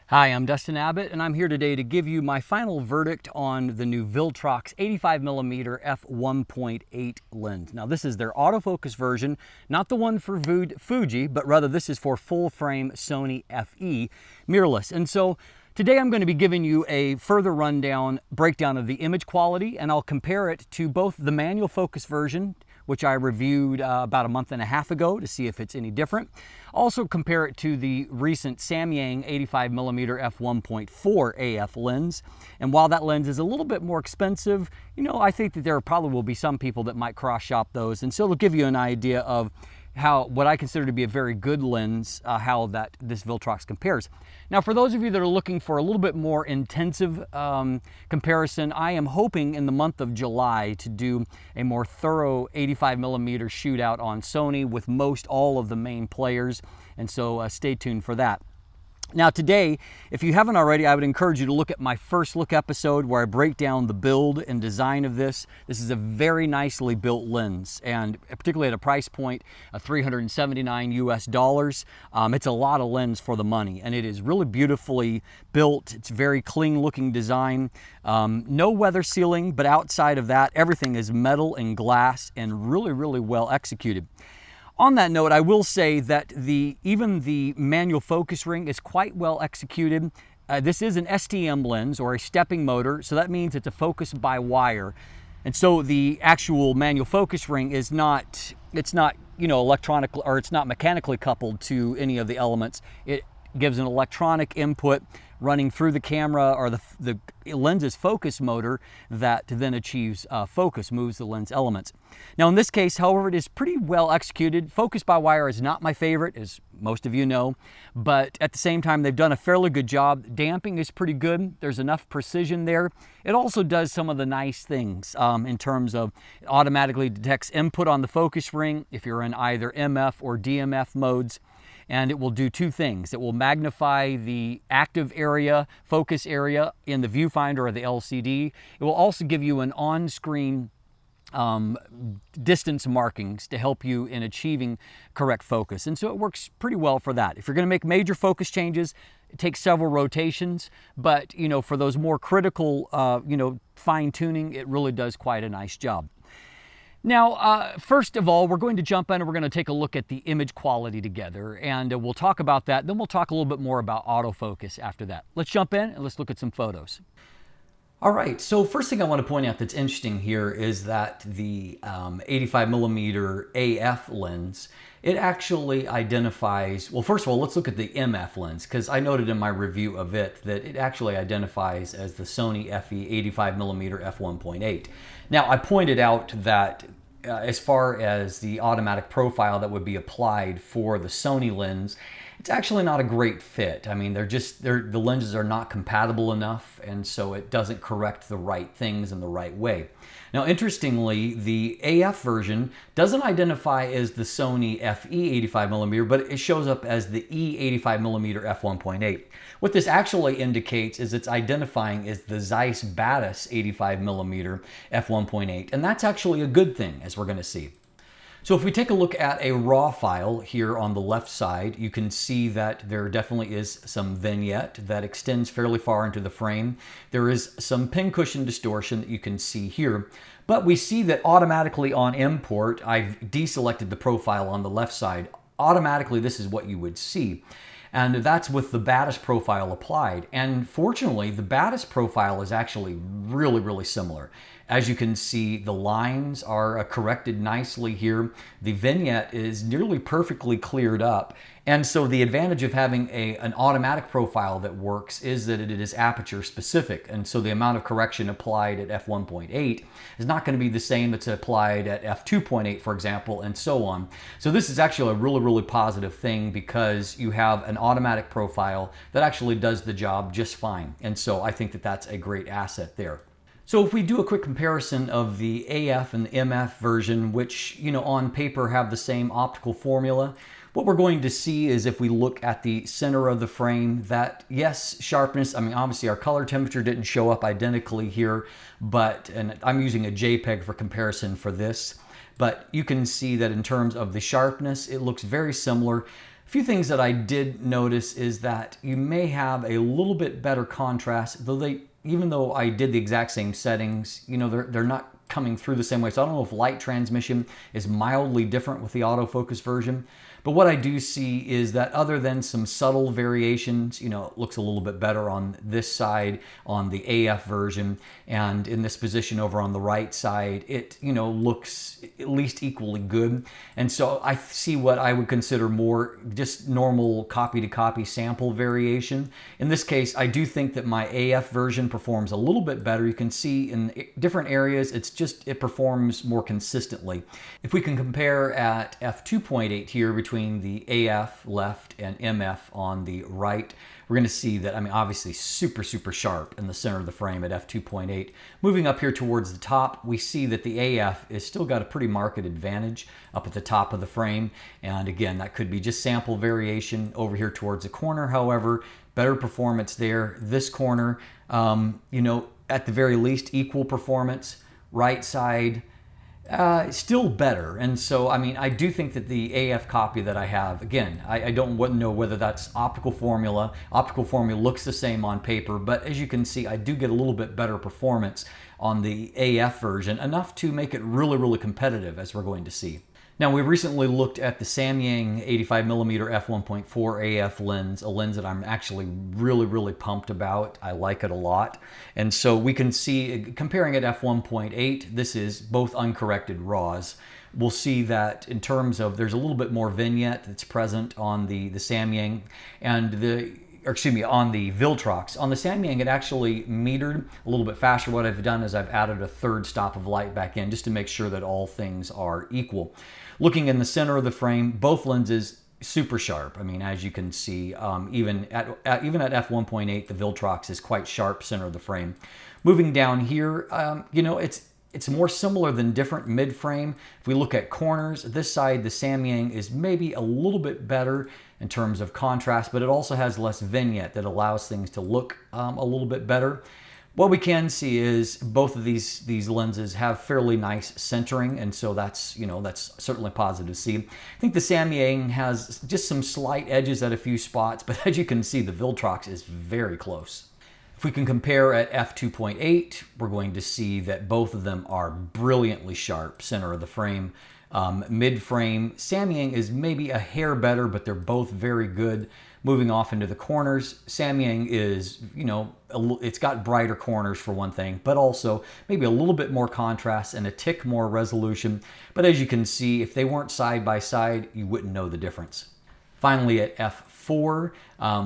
Hi, I'm Dustin Abbott, and I'm here today to give you my final verdict on the new Viltrox 85mm f1.8 lens. Now, this is their autofocus version, not the one for Fuji, but rather this is for full-frame Sony FE mirrorless. And so today I'm going to be giving you a further breakdown of the image quality, and I'll compare it to both the manual focus version, which I reviewed about a month and a half ago to see if it's any different. Also compare it to the recent Samyang 85mm f1.4 AF lens. And while that lens is a little bit more expensive, I think that there probably will be some people that might cross shop those. And so it'll give you an idea of what I consider to be a very good lens, how this Viltrox compares. Now, for those of you that are looking for a little bit more intensive comparison, I am hoping in the month of July to do a more thorough 85mm shootout on Sony with most all of the main players, and so stay tuned for that. Now today, if you haven't already, I would encourage you to look at my first look episode where I break down the build and design of this. This is a very nicely built lens, and particularly at a price point of $379 US. It's a lot of lens for the money, and it is really beautifully built. It's very clean looking design. No weather sealing, but outside of that, everything is metal and glass and really, really well executed. On that note, I will say that even the manual focus ring is quite well executed. This is an STM lens, or a stepping motor, so that means it's a focus by wire. And so the actual manual focus ring is not, electronic, or it's not mechanically coupled to any of the elements. It gives an electronic input running through the camera or the lens's focus motor that then achieves focus, moves the lens elements. Now in this case, however, it is pretty well executed. Focus by wire is not my favorite, as most of you know, but at the same time, they've done a fairly good job. Damping is pretty good. There's enough precision there. It also does some of the nice things in terms of it automatically detects input on the focus ring if you're in either MF or DMF modes. And it will do two things. It will magnify the active area, focus area in the viewfinder or the LCD. It will also give you an on-screen distance markings to help you in achieving correct focus. And so it works pretty well for that. If you're going to make major focus changes, it takes several rotations, but for those more critical, fine tuning, it really does quite a nice job. Now, first of all, we're going to jump in and we're going to take a look at the image quality together, and we'll talk about that. Then we'll talk a little bit more about autofocus after that. Let's jump in and let's look at some photos. All right, so first thing I want to point out that's interesting here is that the 85mm AF lens, it actually identifies, well, first of all, let's look at the MF lens, because I noted in my review of it that it actually identifies as the Sony FE 85mm f1.8. Now, I pointed out that as far as the automatic profile that would be applied for the Sony lens, it's actually not a great fit. I mean, the lenses are not compatible enough, and so it doesn't correct the right things in the right way. Now, interestingly, the AF version doesn't identify as the Sony FE 85mm, but it shows up as the E 85mm f1.8. What this actually indicates is it's identifying as the Zeiss Batis 85mm f1.8, and that's actually a good thing, as we're going to see. So if we take a look at a raw file here on the left side, you can see that there definitely is some vignette that extends fairly far into the frame. There is some pincushion distortion that you can see here, but we see that automatically on import, I've deselected the profile on the left side. Automatically, this is what you would see. And that's with the Batis profile applied. And fortunately, the Batis profile is actually really, really similar. As you can see, the lines are corrected nicely here. The vignette is nearly perfectly cleared up. And so the advantage of having an automatic profile that works is that it is aperture specific. And so the amount of correction applied at f1.8 is not going to be the same that's applied at f2.8, for example, and so on. So this is actually a really, really positive thing because you have an automatic profile that actually does the job just fine. And so I think that that's a great asset there. So if we do a quick comparison of the AF and the MF version, which, on paper have the same optical formula, what we're going to see is if we look at the center of the frame that, yes, sharpness, I mean, obviously our color temperature didn't show up identically here, and I'm using a JPEG for comparison for this, but you can see that in terms of the sharpness, it looks very similar. A few things that I did notice is that you may have a little bit better contrast, though even though I did the exact same settings, they're not coming through the same way. So I don't know if light transmission is mildly different with the autofocus version. But what I do see is that other than some subtle variations, it looks a little bit better on this side on the AF version, and in this position over on the right side, it looks at least equally good. And so I see what I would consider more just normal copy to copy sample variation. In this case, I do think that my AF version performs a little bit better. You can see in different areas, it performs more consistently. If we can compare at f2.8 here between the AF left and MF on the right, we're going to see that, obviously super sharp in the center of the frame at f2.8. Moving up here towards the top, we see that the AF is still got a pretty marked advantage up at the top of the frame. And again, that could be just sample variation over here towards the corner. However, better performance there. This corner, at the very least, equal performance. Right side, still better. And so, I do think that the AF copy that I have, again, I don't know whether that's optical formula. Optical formula looks the same on paper, but as you can see, I do get a little bit better performance on the AF version, enough to make it really competitive, as we're going to see. Now, we recently looked at the Samyang 85mm f1.4 AF lens, a lens that I'm actually really pumped about. I like it a lot. And so we can see, comparing it f1.8, this is both uncorrected RAWs. We'll see that in terms of, there's a little bit more vignette that's present on the Samyang and on the Viltrox. On the Samyang, it actually metered a little bit faster. What I've done is I've added a third stop of light back in just to make sure that all things are equal. Looking in the center of the frame, both lenses super sharp. As you can see, even at f1.8, the Viltrox is quite sharp center of the frame. Moving down here, it's more similar than different mid-frame. If we look at corners, this side, the Samyang is maybe a little bit better in terms of contrast, but it also has less vignette that allows things to look a little bit better. What we can see is both of these lenses have fairly nice centering, and so that's certainly positive to see. I think the Samyang has just some slight edges at a few spots, but as you can see, the Viltrox is very close. If we can compare at f2.8, we're going to see that both of them are brilliantly sharp center of the frame. Mid-frame, Samyang is maybe a hair better, but they're both very good. Moving off into the corners, Samyang is, it's got brighter corners for one thing, but also maybe a little bit more contrast and a tick more resolution. But as you can see, if they weren't side by side, you wouldn't know the difference. Finally, at f4,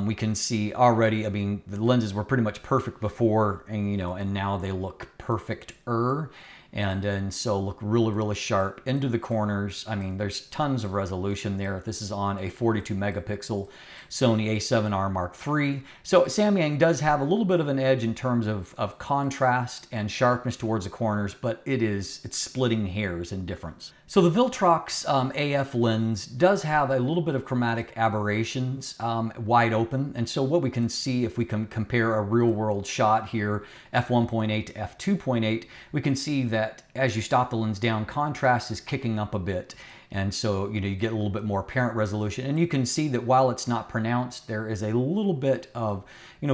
we can see already, the lenses were pretty much perfect before, and now they look perfect-er. And so look really sharp into the corners. There's tons of resolution there. This is on a 42 megapixel Sony a7R Mark III. So Samyang does have a little bit of an edge in terms of contrast and sharpness towards the corners, but it's splitting hairs in difference. So the Viltrox AF lens does have a little bit of chromatic aberrations wide open. And so what we can see if we can compare a real world shot here, f1.8 to f2.8, we can see that as you stop the lens down, contrast is kicking up a bit. And so, you get a little bit more apparent resolution. And you can see that while it's not pronounced, there is a little bit of,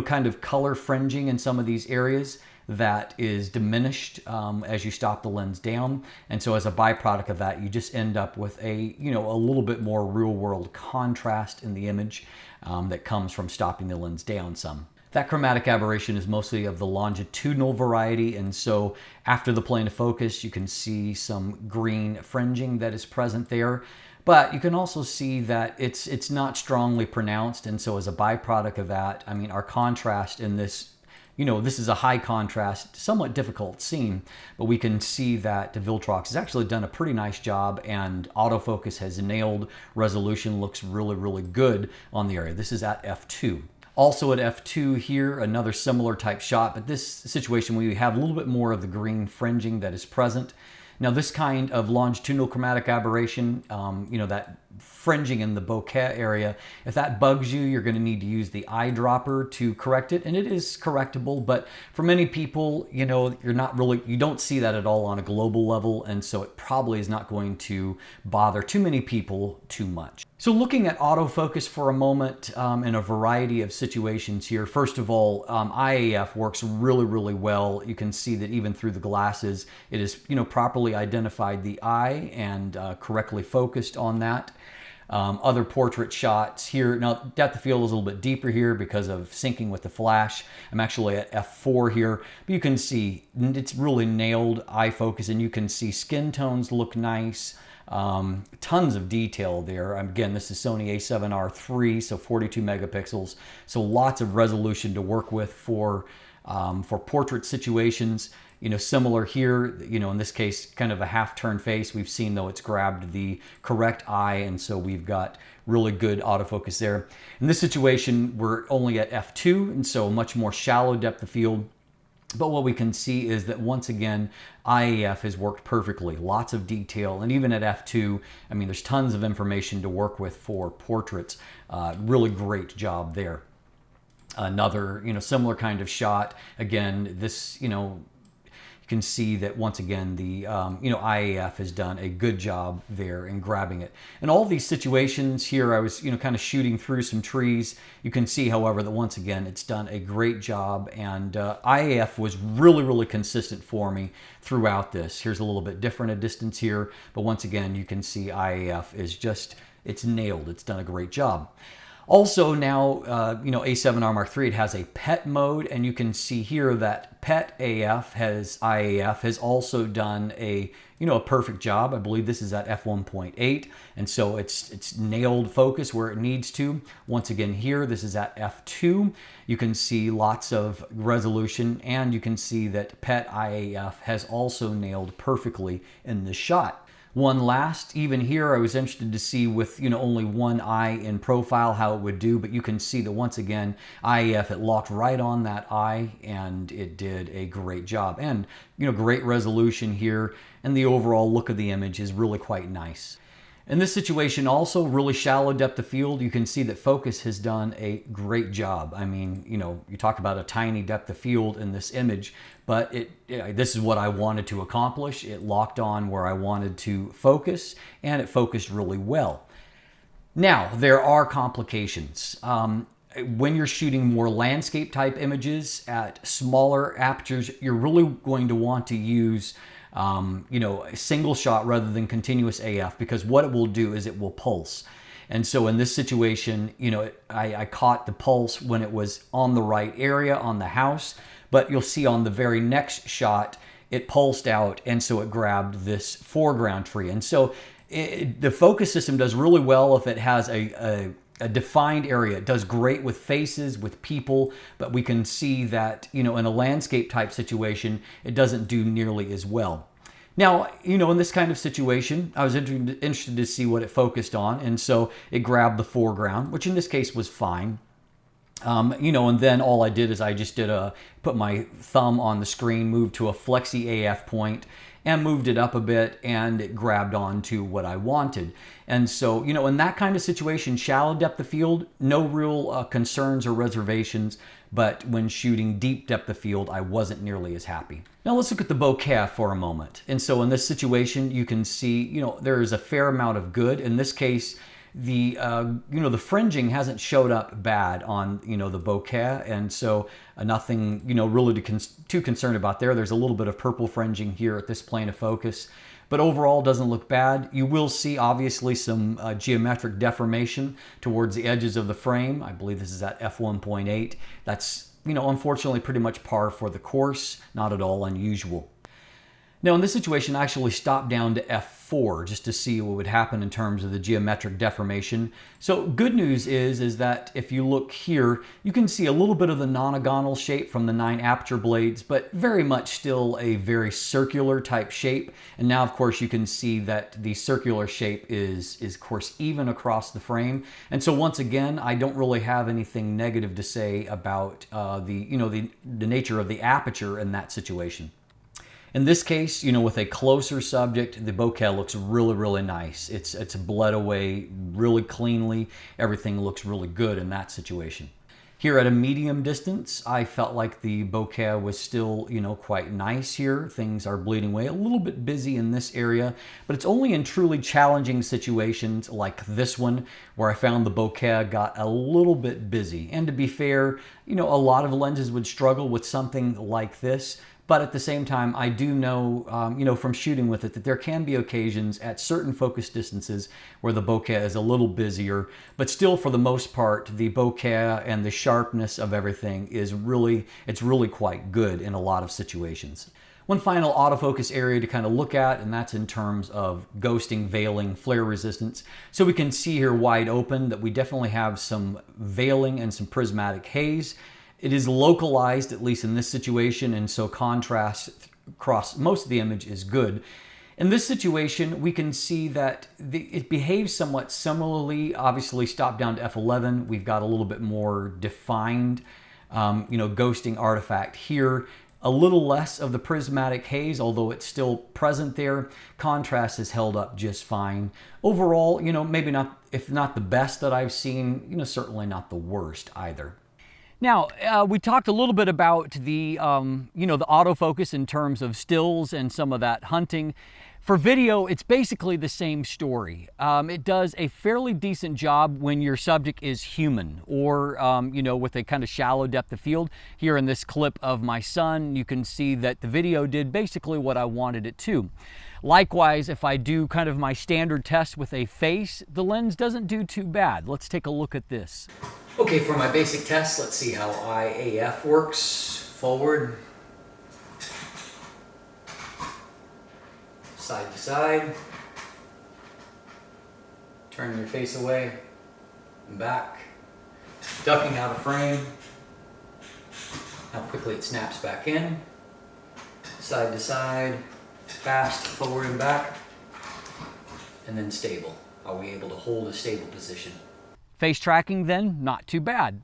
kind of color fringing in some of these areas that is diminished as you stop the lens down. And so as a byproduct of that, you just end up with a little bit more real world contrast in the image that comes from stopping the lens down some. That chromatic aberration is mostly of the longitudinal variety, and so after the plane of focus, you can see some green fringing that is present there. But you can also see that it's not strongly pronounced, and so as a byproduct of that, our contrast in this, this is a high contrast, somewhat difficult scene, but we can see that the Viltrox has actually done a pretty nice job, and autofocus has nailed resolution, looks really good on the area. This is at f2. Also at f2 here, another similar type shot, but this situation we have a little bit more of the green fringing that is present. Now this kind of longitudinal chromatic aberration, that fringing in the bokeh area. If that bugs you, you're going to need to use the eyedropper to correct it, and it is correctable, but for many people, you know, you don't see that at all on a global level, and so it probably is not going to bother too many people too much. So looking at autofocus for a moment in a variety of situations here. First of all, IAF works really, really well. You can see that even through the glasses, it is, you know, properly identified the eye and correctly focused on that. Other portrait shots here. Now, depth of field is a little bit deeper here because of syncing with the flash. I'm actually at f4 here, but you can see it's really nailed eye focus, and you can see skin tones look nice. Tons of detail there. Again, this is Sony a7R III, so 42 megapixels. So lots of resolution to work with for portrait situations. You know, similar here, you know, in this case, kind of a half-turn face. We've seen, though, it's grabbed the correct eye, and so we've got really good autofocus there. In this situation, we're only at f2, and so much more shallow depth of field. But what we can see is that once again, IAF has worked perfectly. Lots of detail, and even at f2, I mean, there's tons of information to work with for portraits. Really great job there. Another, you know, similar kind of shot. Again, this, you know, you can see that once again the you know, IAF has done a good job there in grabbing it. In all these situations here, I was, you know, kind of shooting through some trees. You can see, however, that once again it's done a great job, and IAF was really, really consistent for me throughout this. Here's a little bit different a distance here, but once again you can see IAF is just, it's nailed. It's done a great job. Also now, you know, A7R Mark III, it has a PET mode, and you can see here that PET IAF has also done a, you know, a perfect job. I believe this is at f1.8, and so it's nailed focus where it needs to. Once again here, this is at f2. You can see lots of resolution, and you can see that PET IAF has also nailed perfectly in this shot. One last, even here, I was interested to see with, you know, only one eye in profile how it would do, but you can see that once again, IAF, it locked right on that eye, and it did a great job. And, you know, great resolution here, and the overall look of the image is really quite nice. In this situation also, really shallow depth of field. You can see that focus has done a great job. I mean, you know, you talk about a tiny depth of field in this image, but this is what I wanted to accomplish. It locked on where I wanted to focus, and it focused really well. Now, there are complications. When you're shooting more landscape type images at smaller apertures, you're really going to want to use you know, a single shot rather than continuous AF, because what it will do is it will pulse. And so in this situation, you know, I caught the pulse when it was on the right area on the house, but you'll see on the very next shot, it pulsed out, and so it grabbed this foreground tree. And so the focus system does really well if it has a defined area. It does great with faces, with people, but we can see that, you know, in a landscape type situation, it doesn't do nearly as well. Now, you know, in this kind of situation, I was interested to see what it focused on, and so it grabbed the foreground, which in this case was fine. You know, and then all I did is I just put my thumb on the screen, moved to a flexi AF point, and moved it up a bit, and it grabbed onto what I wanted. And so, you know, in that kind of situation, shallow depth of field, no real concerns or reservations, but when shooting deep depth of field, I wasn't nearly as happy. Now let's look at the bokeh for a moment. And so in this situation, you can see, you know, there is a fair amount of good. In this case, the you know, the fringing hasn't showed up bad on, you know, the bokeh, and so nothing, you know, really too concerned about there. There's a little bit of purple fringing here at this plane of focus, but overall doesn't look bad. You will see obviously some geometric deformation towards the edges of the frame. I believe this is at f1.8. That's, you know, unfortunately pretty much par for the course, not at all unusual. Now in this situation, I actually stopped down to f4 just to see what would happen in terms of the geometric deformation. So good news is that if you look here, you can see a little bit of the nonagonal shape from the 9 aperture blades, but very much still a very circular type shape. And now of course you can see that the circular shape is of course even across the frame. And so once again, I don't really have anything negative to say about the nature of the aperture in that situation. In this case, you know, with a closer subject, the bokeh looks really, really nice. It's bled away really cleanly. Everything looks really good in that situation. Here at a medium distance, I felt like the bokeh was still, you know, quite nice here. Things are bleeding away, a little bit busy in this area, but it's only in truly challenging situations like this one where I found the bokeh got a little bit busy. And to be fair, you know, a lot of lenses would struggle with something like this. But at the same time, I do know, you know, from shooting with it that there can be occasions at certain focus distances where the bokeh is a little busier, but still for the most part, the bokeh and the sharpness of everything is really, it's really quite good in a lot of situations. One final autofocus area to kind of look at, and that's in terms of ghosting, veiling, flare resistance. So we can see here wide open that we definitely have some veiling and some prismatic haze. It is localized, at least in this situation, and so contrast across most of the image is good. In this situation, we can see that it behaves somewhat similarly. Obviously, stop down to f11, we've got a little bit more defined, you know, ghosting artifact here. A little less of the prismatic haze, although it's still present there. Contrast is held up just fine. Overall, you know, maybe not, if not the best that I've seen, you know, certainly not the worst either. Now, we talked a little bit about the, you know, the autofocus in terms of stills and some of that hunting. For video, it's basically the same story. It does a fairly decent job when your subject is human or, you know, with a kind of shallow depth of field. Here in this clip of my son, you can see that the video did basically what I wanted it to. Likewise, if I do kind of my standard test with a face, the lens doesn't do too bad. Let's take a look at this. Okay, for my basic test, let's see how IAF works. Forward, side to side, turning your face away, and back, ducking out of frame, how quickly it snaps back in, side to side, fast, forward and back, and then stable. Are we able to hold a stable position? Face tracking then, not too bad.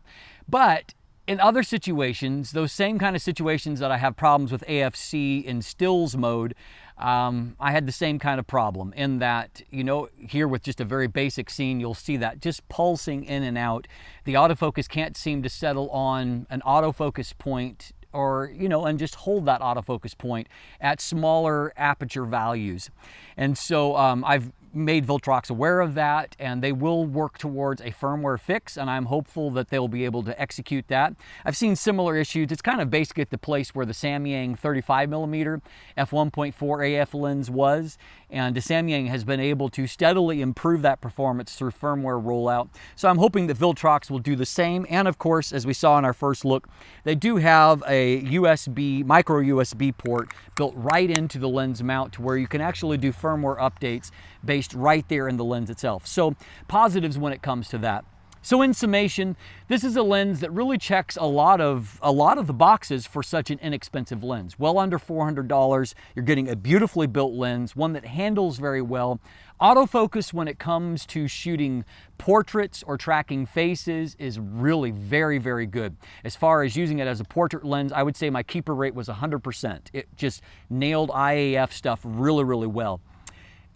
But in other situations, those same kind of situations that I have problems with AFC in stills mode, I had the same kind of problem in that, you know, here with just a very basic scene, you'll see that just pulsing in and out. The autofocus can't seem to settle on an autofocus point or, you know, and just hold that autofocus point at smaller aperture values. And so I've made Viltrox aware of that, and they will work towards a firmware fix, and I'm hopeful that they'll be able to execute that. I've seen similar issues. It's kind of basically at the place where the Samyang 35mm f1.4 AF lens was, and the Samyang has been able to steadily improve that performance through firmware rollout. So I'm hoping that Viltrox will do the same, and of course, as we saw in our first look, they do have a USB, micro USB port built right into the lens mount to where you can actually do firmware updates based right there in the lens itself. So positives when it comes to that. So in summation, this is a lens that really checks a lot of the boxes for such an inexpensive lens. Well under $400, you're getting a beautifully built lens, one that handles very well. Autofocus when it comes to shooting portraits or tracking faces is really very, very good. As far as using it as a portrait lens, I would say my keeper rate was 100%. It just nailed IAF stuff really, really well.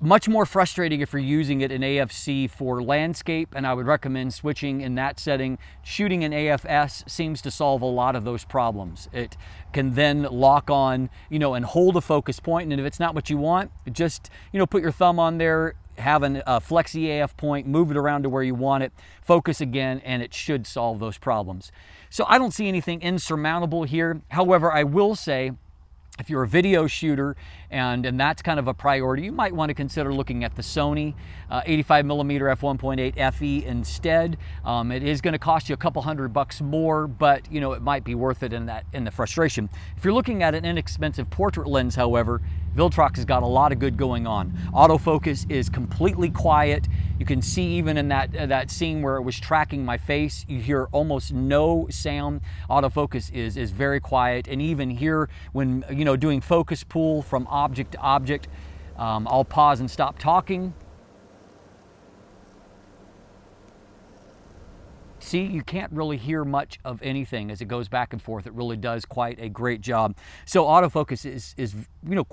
Much more frustrating if you're using it in AFC for landscape, and I would recommend switching in that setting. Shooting in AFS seems to solve a lot of those problems. It can then lock on, you know, and hold a focus point, and if it's not what you want, just, you know, put your thumb on there, have a flexi AF point, move it around to where you want it, focus again, and it should solve those problems. So I don't see anything insurmountable here. However, I will say, if you're a video shooter and that's kind of a priority, you might want to consider looking at the Sony 85mm f1.8 FE instead. It is going to cost you a couple $100 more, but you know, it might be worth it in the frustration. If you're looking at an inexpensive portrait lens, however, Viltrox has got a lot of good going on. Autofocus is completely quiet. You can see even in that scene where it was tracking my face, you hear almost no sound. Autofocus is very quiet, and even here when, you know, doing focus pull from object to object, I'll pause and stop talking see, you can't really hear much of anything as it goes back and forth. It really does quite a great job. So autofocus is you know,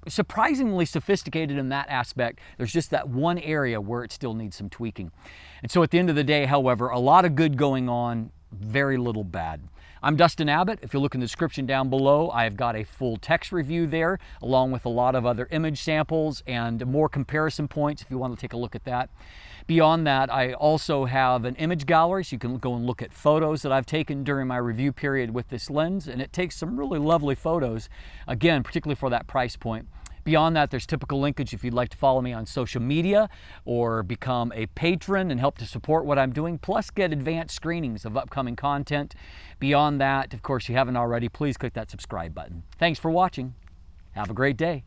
surprisingly sophisticated in that aspect. There's just that one area where it still needs some tweaking. And so at the end of the day, however, a lot of good going on, very little bad. I'm Dustin Abbott. If you look in the description down below, I've got a full text review there, along with a lot of other image samples and more comparison points if you want to take a look at that. Beyond that, I also have an image gallery, so you can go and look at photos that I've taken during my review period with this lens, and it takes some really lovely photos, again, particularly for that price point. Beyond that, there's typical linkage if you'd like to follow me on social media or become a patron and help to support what I'm doing, plus get advanced screenings of upcoming content. Beyond that, of course, if you haven't already, please click that subscribe button. Thanks for watching. Have a great day.